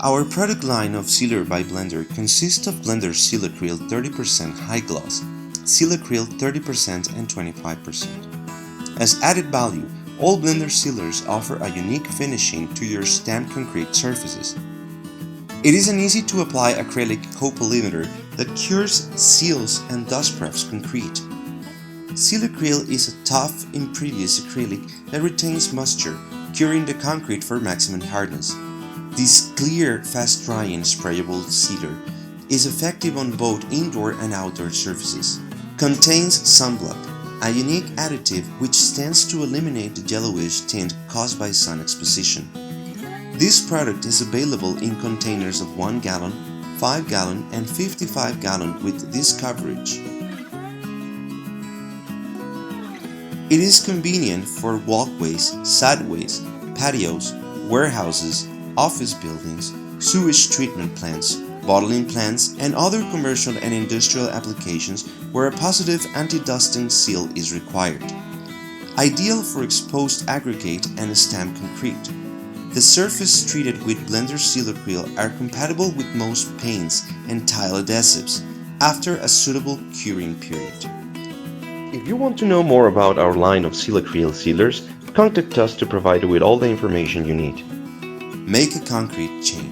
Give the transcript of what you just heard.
Our product line of Sealer by Blender consists of Blender Seal Acryl 30% High Gloss, Seal Acryl 30% and 25%. As added value, all Blender sealers offer a unique finishing to your stamped concrete surfaces. It is an easy-to-apply acrylic copolymer that cures, seals, and dustproofs concrete. Seal Acryl is a tough, impervious acrylic that retains moisture, curing the concrete for maximum hardness. This clear, fast-drying, sprayable sealer is effective on both indoor and outdoor surfaces. Contains sunblock, a unique additive which stands to eliminate the yellowish tint caused by sun exposition. This product is available in containers of 1 gallon, 5 gallon, and 55 gallon with this coverage. It is convenient for walkways, sideways, patios, warehouses, office buildings, sewage treatment plants, bottling plants, and other commercial and industrial applications where a positive anti-dusting seal is required. Ideal for exposed aggregate and stamped concrete. The surface treated with Blender Seal Acryl are compatible with most paints and tile adhesives after a suitable curing period. If you want to know more about our line of Seal Acryl sealers, contact us to provide you with all the information you need. Make a concrete change.